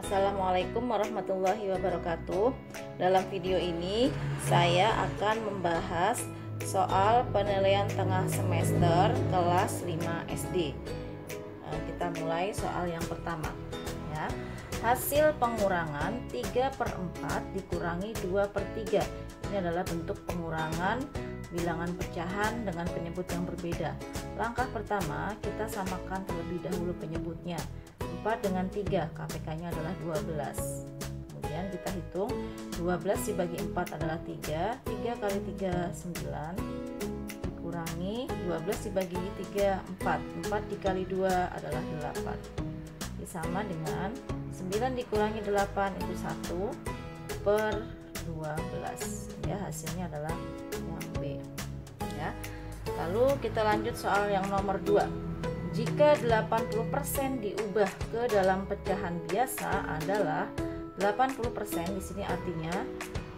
Assalamualaikum warahmatullahi wabarakatuh. Dalam video ini saya akan membahas soal penilaian tengah semester kelas 5 SD. Kita mulai soal yang pertama ya. Hasil pengurangan 3/4 dikurangi 2/3. Ini adalah bentuk pengurangan bilangan pecahan dengan penyebut yang berbeda. Langkah pertama, kita samakan terlebih dahulu penyebutnya. 4 dengan 3, KPK-nya adalah 12. Kemudian kita hitung 12 dibagi 4 adalah 3. 3 kali 3 9 dikurangi 12 dibagi 3 4. 4 dikali 2 adalah 8. Ini sama dengan 9 dikurangi 8 itu 1/12 ya, hasilnya adalah yang B ya. Lalu kita lanjut soal yang nomor 2. Jika 80% diubah ke dalam pecahan biasa adalah 80% di sini artinya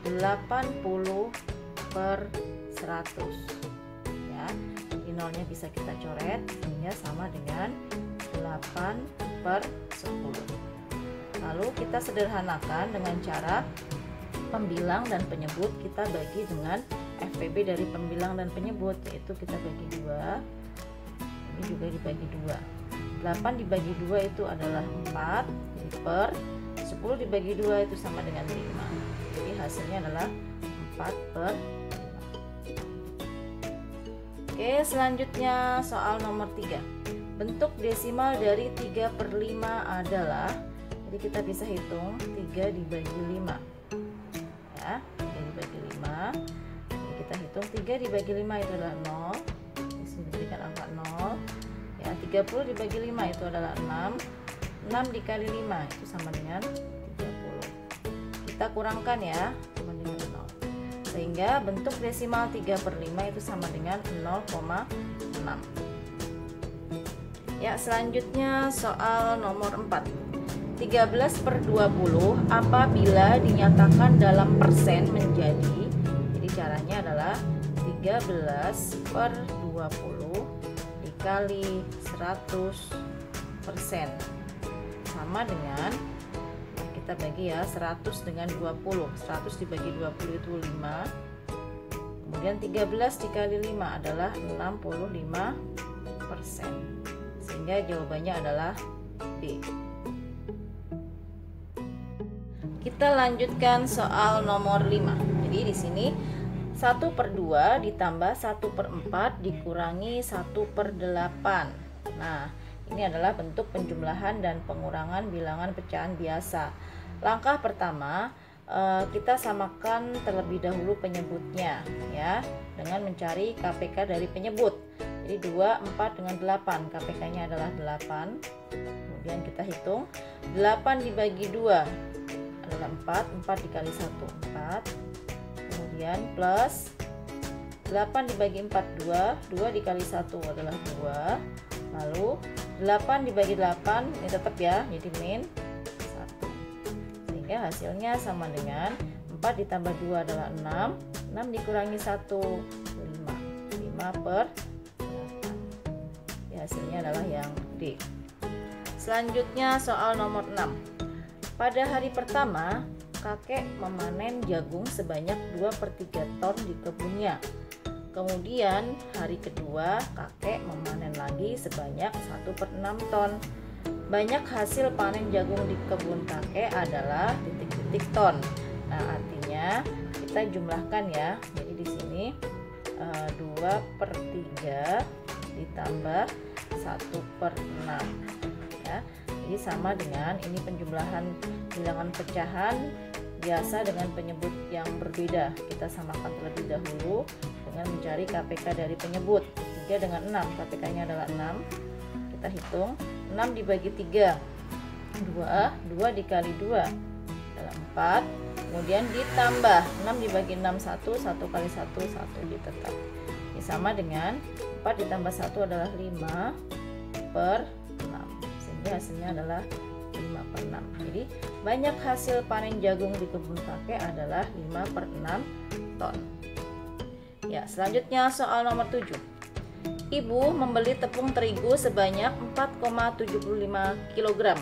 80/100 ya. Ini nolnya bisa kita coret sehingga sama dengan 8/10. Lalu kita sederhanakan dengan cara pembilang dan penyebut kita bagi dengan FPB dari pembilang dan penyebut, yaitu kita bagi 2. Ini juga dibagi 2. 8 dibagi 2 itu adalah 4, jadi per 10 dibagi 2 itu sama dengan 5. Jadi hasilnya adalah 4/5. Oke, selanjutnya soal nomor 3. Bentuk desimal dari 3/5 adalah, jadi kita bisa hitung 3 dibagi 5 ya, 3 dibagi 5. Jadi kita hitung 3 dibagi 5 itu adalah 0. Diberikan angka 0 ya. 30 dibagi 5 itu adalah 6. 6 dikali 5 itu sama dengan 30. Kita kurangkan ya, sama dengan 0, sehingga bentuk desimal 3/5 itu sama dengan 0,6 ya. Selanjutnya soal nomor 4. 13/20 apabila dinyatakan dalam persen menjadi, jadi caranya adalah 13/20 dikali 100% sama dengan, kita bagi ya, 100 dengan 20. 100 dibagi 20 itu 5. Kemudian 13 dikali 5 adalah 65%, sehingga jawabannya adalah B. Kita lanjutkan soal nomor 5. Jadi di sini 1/2 ditambah 1/4 dikurangi 1/8. Nah, ini adalah bentuk penjumlahan dan pengurangan bilangan pecahan biasa. Langkah pertama, kita samakan terlebih dahulu penyebutnya ya, dengan mencari KPK dari penyebut. Jadi 2, 4 dengan 8, KPK-nya adalah 8. Kemudian kita hitung 8 dibagi 2 adalah 4. 4 dikali 1 4. Kemudian plus 8 dibagi 4 2. 2 dikali 1 adalah 2. Lalu 8 dibagi 8 ini tetap ya, jadi min 1, sehingga hasilnya sama dengan 4 ditambah 2 adalah 6. 6 dikurangi 1 5. 5/8 ya, hasilnya adalah yang D. Selanjutnya soal nomor 6. Pada hari pertama kakek memanen jagung sebanyak 2/3 ton di kebunnya. Kemudian hari kedua kakek memanen lagi sebanyak 1/6 ton. Banyak hasil panen jagung di kebun kakek adalah titik-titik ton. Nah, artinya kita jumlahkan ya. Jadi di sini 2/3 ditambah 1/6 ya. Jadi sama dengan, ini penjumlahan bilangan pecahan biasa dengan penyebut yang berbeda. Kita samakan terlebih dahulu dengan mencari KPK dari penyebut. 3 dengan 6, KPK-nya adalah 6. Kita hitung 6 dibagi 3 2. 2 dikali 2 adalah 4. Kemudian ditambah 6 dibagi 6 1. 1 kali 1 1 ditetap. Ini sama dengan 4 ditambah 1 adalah 5/6, sehingga hasilnya adalah 5/6. Jadi banyak hasil panen jagung di kebun kakek adalah 5/6 ton. Ya, selanjutnya soal nomor 7. Ibu membeli tepung terigu sebanyak 4,75 kg.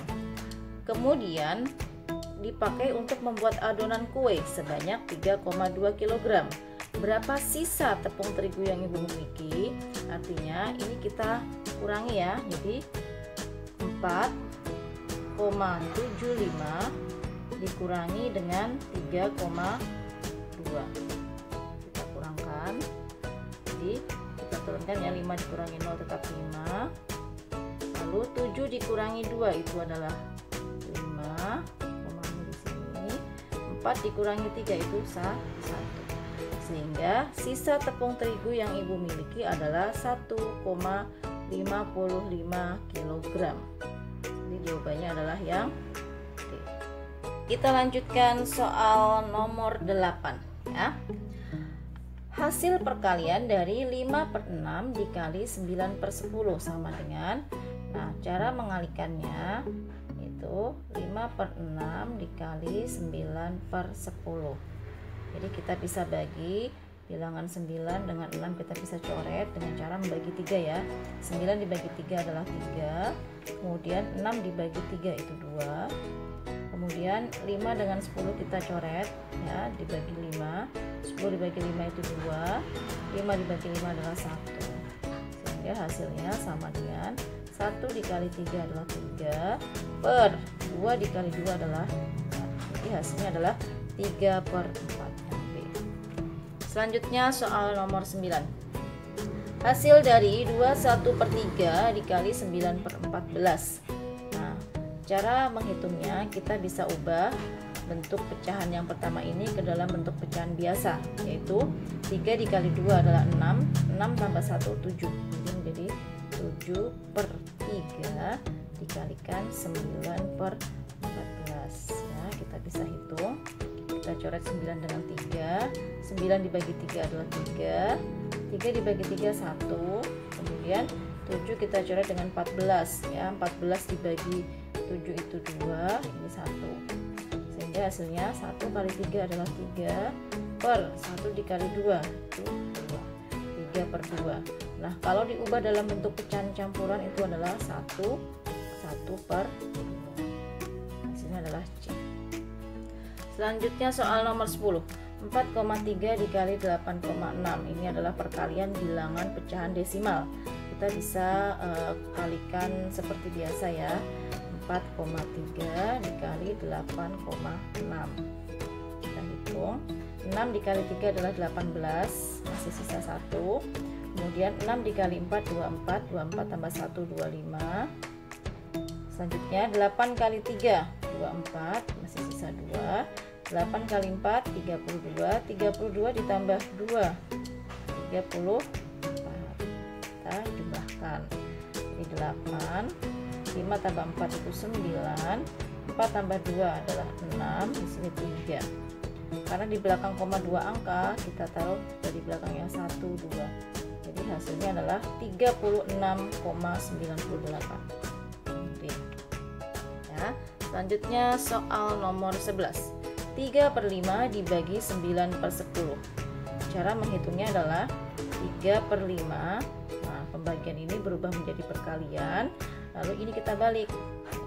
Kemudian dipakai untuk membuat adonan kue sebanyak 3,2 kg. Berapa sisa tepung terigu yang ibu miliki? Artinya ini kita kurangi ya. Jadi 4,75 dikurangi dengan 3,2. Kita kurangkan. Jadi kita turunkan ya, 5 dikurangi 0 tetap 5. Lalu 7 dikurangi 2 itu adalah 5. Di sini 4 dikurangi 3 itu 1. Sehingga sisa tepung terigu yang ibu miliki adalah 1,55 kg. Jadi jawabannya adalah yang D. Kita lanjutkan soal nomor 8 ya. Hasil perkalian dari 5/6 dikali 9/10 sama dengan, nah cara mengalikannya itu 5/6 dikali 9/10. Jadi kita bisa bagi bilangan 9 dengan 6, kita bisa coret dengan cara membagi 3 ya. 9 dibagi 3 adalah 3, kemudian 6 dibagi 3 itu 2, kemudian 5 dengan 10 kita coret ya, dibagi 5, 10 dibagi 5 itu 2, 5 dibagi 5 adalah 1, sehingga hasilnya sama dengan 1 dikali 3 adalah 3 per 2 dikali 2 adalah 4. Jadi hasilnya adalah 3/4. Selanjutnya soal nomor 9. Hasil dari 21/3 dikali 9/14. Nah, cara menghitungnya kita bisa ubah bentuk pecahan yang pertama ini ke dalam bentuk pecahan biasa, yaitu 3 dikali 2 adalah 6, 6 tambah 1 7. Jadi menjadi 7/3 dikalikan 9/14 ya, kita bisa hitung. Kita coret 9 dengan 3, 9 dibagi 3 adalah 3, 3 dibagi 3 1, kemudian 7 kita coret dengan 14 ya, 14 dibagi 7 itu 2, ini 1, sehingga hasilnya 1 kali 3 adalah 3 per 1 dikali 2 itu 2, 3/2. Nah kalau diubah dalam bentuk pecahan campuran itu adalah 1/2, hasilnya adalah C. Selanjutnya soal nomor 10. 4,3 dikali 8,6. Ini adalah perkalian bilangan pecahan desimal. Kita bisa kalikan seperti biasa ya. 4,3 dikali 8,6. Kita hitung. 6 dikali 3 adalah 18, masih sisa 1. Kemudian 6 dikali 4 24, 24 tambah 1 25. Selanjutnya 8 kali 3 24, masih sisa 2. 8 kali 4 32, 32 ditambah 2 34. Kita jumlahkan. Jadi 8, 5 tambah 4 itu 9, 4 tambah 2 adalah 6, di sini 3. Karena di belakang koma 2 angka, kita taruh dari belakang yang 1 2. Jadi hasilnya adalah 36,98. Ya. Selanjutnya soal nomor 11. 3/5 dibagi 9/10. Cara menghitungnya adalah 3/5. Nah, pembagian ini berubah menjadi perkalian. Lalu ini kita balik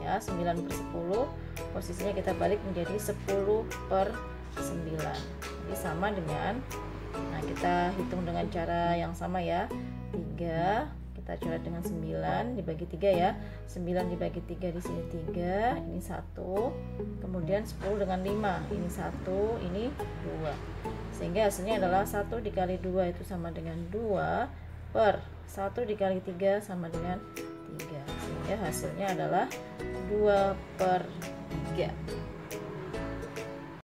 ya, 9/10 posisinya kita balik menjadi 10/9. Jadi sama dengan, nah kita hitung dengan cara yang sama ya. 3 kita coret dengan 9 dibagi 3 ya. 9 dibagi 3 di sini 3, ini 1. Kemudian 10 dengan 5, ini 1, ini 2. Sehingga hasilnya adalah 1 dikali 2 itu sama dengan 2 per 1 dikali 3 sama dengan 3. Sehingga hasilnya adalah 2/3.